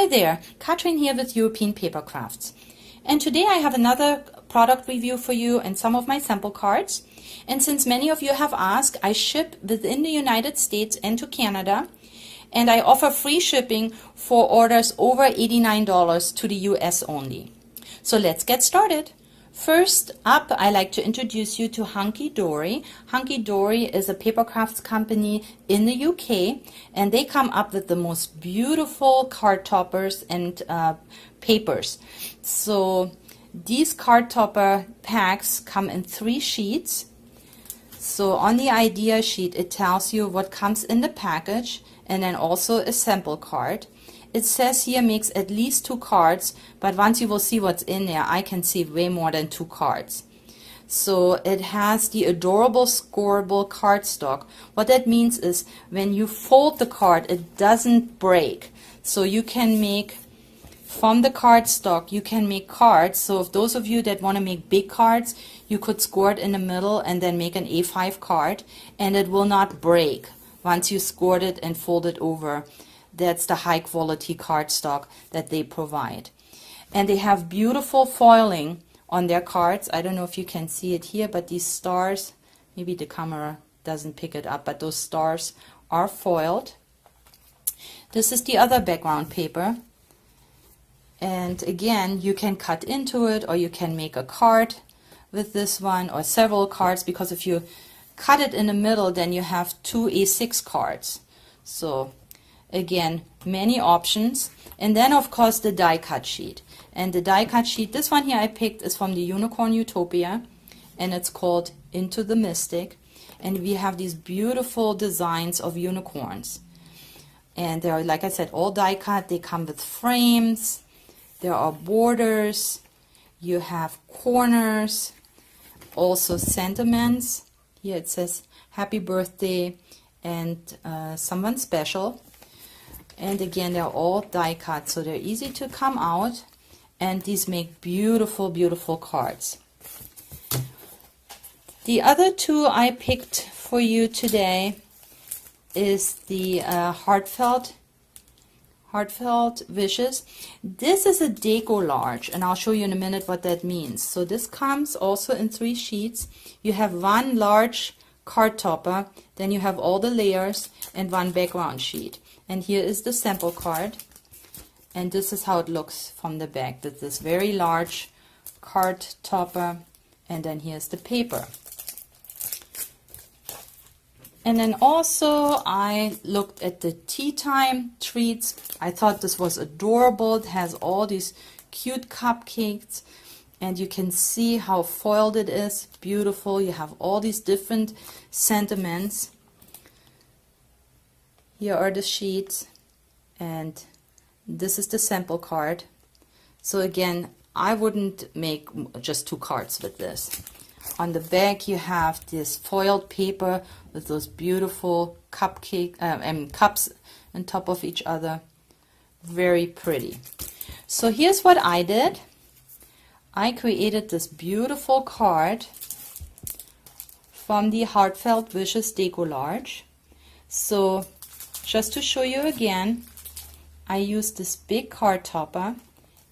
Hi there, Katrin here with European Papercrafts. And today I have another product review for you and some of my sample cards. And since many of you have asked, I ship within the United States and to Canada. And I offer free shipping for orders over $89 to the US only. So let's get started. First up, I like to introduce you to Hunkydory. Hunkydory is a Papercrafts company in the UK, and they come up with the most beautiful card toppers and papers. So these card topper packs come in 3 sheets. So on the idea sheet, it tells you what comes in the package and then also a sample card. It says here makes at least 2 cards, but once you will see what's in there, I can see way more than 2 cards. So it has the adorable scoreable cardstock. What that means is when you fold the card, it doesn't break. So you can make, from the cardstock, you can make cards. So if those of you that want to make big cards, you could score it in the middle and then make an A5 card, and it will not break once you scored it and fold it over. That's the high quality cardstock that they provide. And they have beautiful foiling on their cards. I don't know if you can see it here, but these stars, maybe the camera doesn't pick it up, but those stars are foiled. This is the other background paper. And again, you can cut into it, or you can make a card with this one, or several cards, because if you cut it in the middle, then you have 2 A6 cards. So again, many options. And then of course the die cut sheet. And the die cut sheet, this one here I picked is from the Unicorn Utopia, and it's called Into the Mystic. And we have these beautiful designs of unicorns. And they're, like I said, all die cut. They come with frames. There are borders. You have corners. Also sentiments. Here it says happy birthday and someone special. And again, they're all die cut, so they're easy to come out, and these make beautiful, beautiful cards. The other 2 I picked for you today is the Heartfelt Wishes. This is a deco large, and I'll show you in a minute what that means. So this comes also in 3 sheets. You have 1 large card topper, then you have all the layers, and 1 background sheet. And here is the sample card, and this is how it looks from the back, with this very large card topper, and then here's the paper. And then also I looked at the tea time treats. I thought this was adorable. It has all these cute cupcakes, and you can see how foiled it is. Beautiful. You have all these different sentiments. Here are the sheets, and this is the sample card. So again, I wouldn't make just 2 cards with this. On the back you have this foiled paper with those beautiful cupcake cups on top of each other. Very pretty. So here's what I did. I created this beautiful card from the Heartfelt Wishes Deco Large. So just to show you again, I used this big card topper,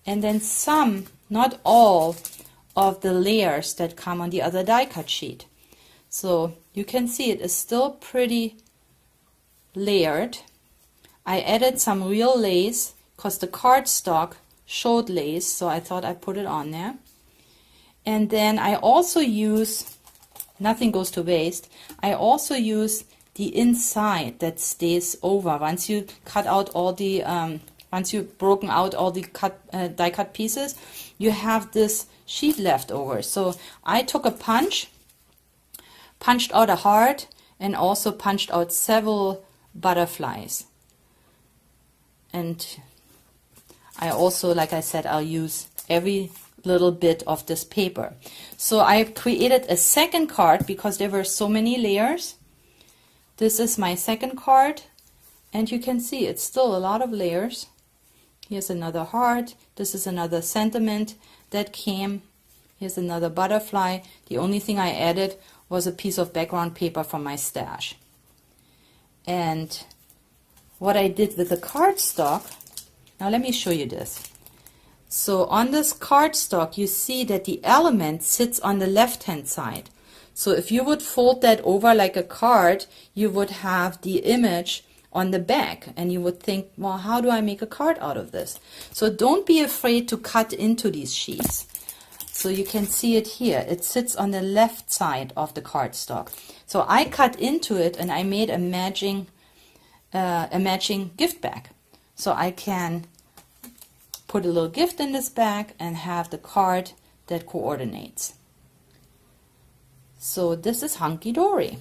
and then some, not all, of the layers that come on the other die cut sheet. So you can see it is still pretty layered. I added some real lace because the cardstock showed lace, so I thought I'd put it on there. And then I also use, nothing goes to waste, I also use the inside that stays over. Once you cut out all the, once you've broken out all the die cut pieces, you have this sheet left over. So I took a punched out a heart, and also punched out several butterflies. And I also, like I said, I'll use every little bit of this paper. So I created a second card because there were so many layers. This is my second card, and you can see it's still a lot of layers. Here's another heart. This is another sentiment that came. Here's another butterfly. The only thing I added was a piece of background paper from my stash. And what I did with the cardstock Now let me show you this. So on this cardstock, you see that the element sits on the left-hand side. So if you would fold that over like a card, you would have the image on the back, and you would think, well, how do I make a card out of this? So don't be afraid to cut into these sheets. So you can see it here. It sits on the left side of the cardstock. So I cut into it and I made a matching gift bag. So I can put a little gift in this bag and have the card that coordinates. So this is Hunkydory.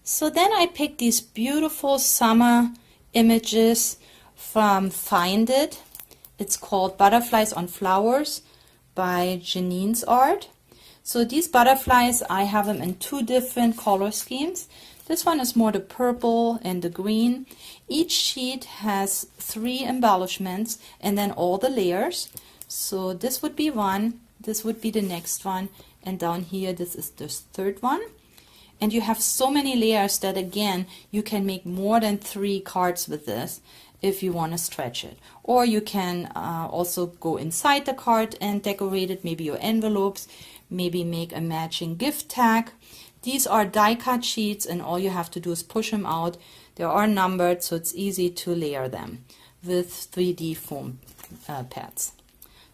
So then I picked these beautiful summer images from Find It. It's called Butterflies on Flowers by Janine's Art. So these butterflies, I have them in two different color schemes. This one is more the purple and the green. Each sheet has 3 embellishments and then all the layers. So this would be one, this would be the next one, and down here this is the third one. And you have so many layers that again you can make more than 3 cards with this if you want to stretch it. Or you can also go inside the card and decorate it, maybe your envelopes, maybe make a matching gift tag. These are die cut sheets and all you have to do is push them out. They are numbered, so it's easy to layer them with 3D foam pads.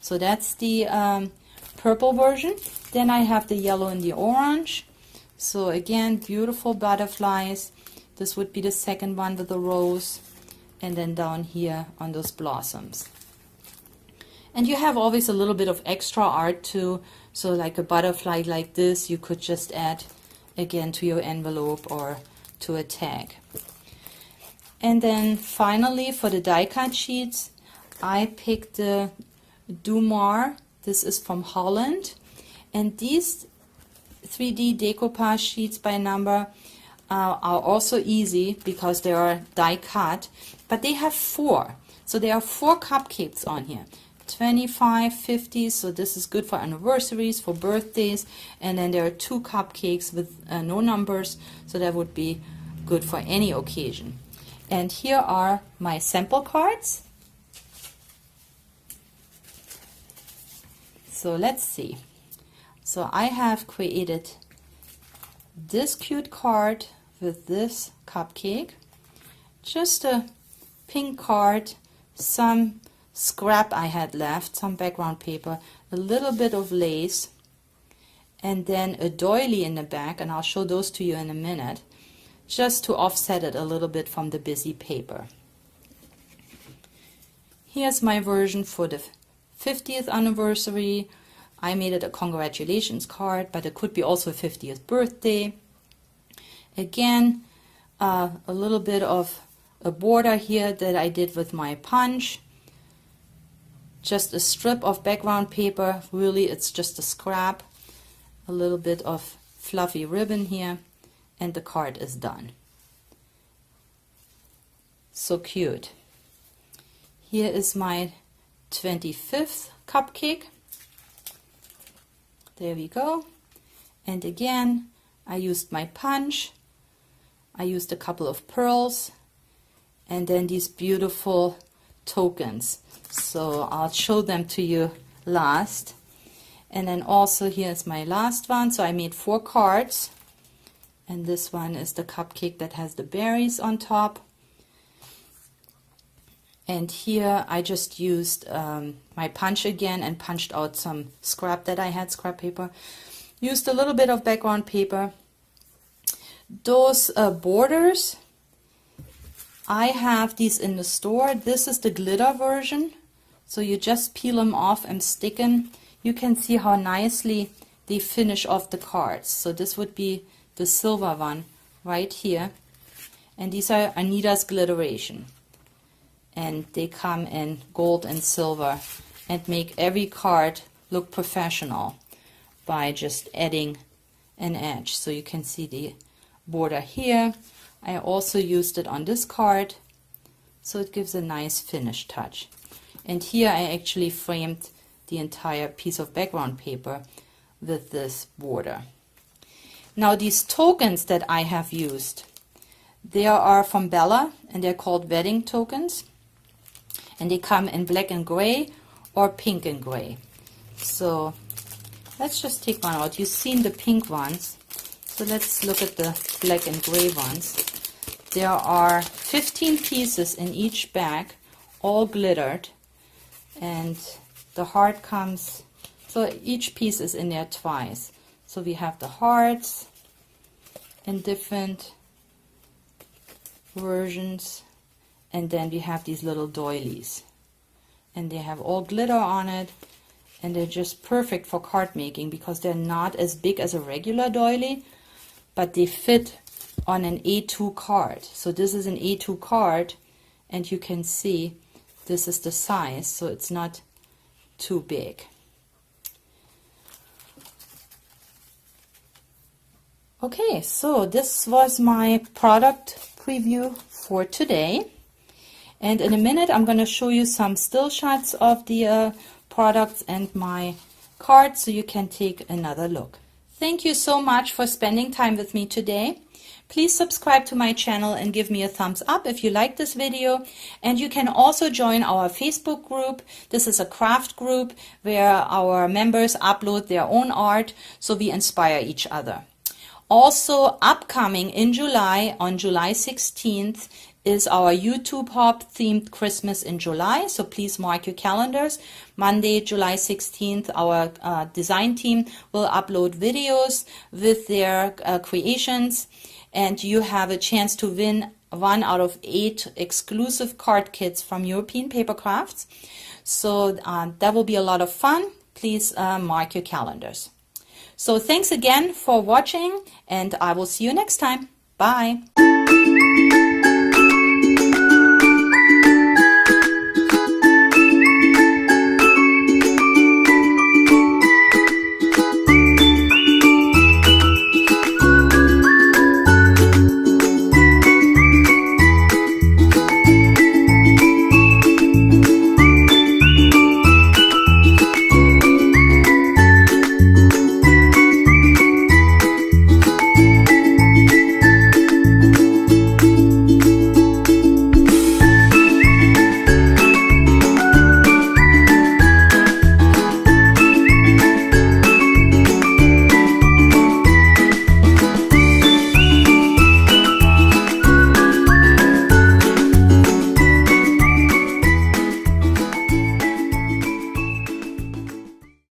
So that's the purple version. Then I have the yellow and the orange. So again, beautiful butterflies. This would be the second one with the rose, and then down here on those blossoms. And you have always a little bit of extra art too. So like a butterfly like this, you could just add again to your envelope or to a tag. And then finally for the die cut sheets, I picked the Dumar. This is from Holland, and these 3D decoupage sheets by number are also easy because they are die cut, but they have 4. So there are 4 cupcakes on here. 25, 50, so this is good for anniversaries, for birthdays, and then there are 2 cupcakes with no numbers, so that would be good for any occasion. And here are my sample cards. So let's see. So I have created this cute card with this cupcake, just a pink card, some scrap I had left, some background paper, a little bit of lace, and then a doily in the back, and I'll show those to you in a minute, just to offset it a little bit from the busy paper. Here's my version for the 50th anniversary. I made it a congratulations card, but it could be also a 50th birthday. Again, a little bit of a border here that I did with my punch. Just a strip of background paper, really it's just a scrap. A little bit of fluffy ribbon here, and the card is done. So cute. Here is my 25th cupcake. There we go. And again, I used my punch. I used a couple of pearls, and then these beautiful tokens. So I'll show them to you last. And then also here's my last one. So I made 4 cards, and this one is the cupcake that has the berries on top. And here I just used my punch again and punched out some scrap that I had, scrap paper. Used a little bit of background paper. Those borders, I have these in the store. This is the glitter version. So you just peel them off and stick them. You can see how nicely they finish off the cards. So this would be the silver one right here. And these are Anita's Glitteration. And they come in gold and silver and make every card look professional by just adding an edge. So you can see the border here. I also used it on this card, so it gives a nice finish touch. And here I actually framed the entire piece of background paper with this border. Now these tokens that I have used, they are from Bella, and they're called wedding tokens. and they come in black and gray or pink and gray. So let's just take one out. You've seen the pink ones, so let's look at the black and gray ones. There are 15 pieces in each bag, all glittered, and the heart comes, so each piece is in there twice. So we have the hearts in different versions, and then we have these little doilies, and they have all glitter on it, and they're just perfect for card making because they're not as big as a regular doily, but they fit on an A2 card. So this is an A2 card, and you can see this is the size, so it's not too big. Okay, so this was my product preview for today, and in a minute I'm going to show you some still shots of the products and my card so you can take another look. Thank you so much for spending time with me today. Please subscribe to my channel and give me a thumbs up if you like this video, and you can also join our Facebook group. This is a craft group where our members upload their own art, so we inspire each other. Also upcoming in July, on July 16th, is our YouTube Hop themed Christmas in July, so please mark your calendars. Monday, July 16th, our design team will upload videos with their creations, and you have a chance to win 1 out of 8 exclusive card kits from European Papercrafts. So that will be a lot of fun. Please mark your calendars. So thanks again for watching, and I will see you next time. Bye.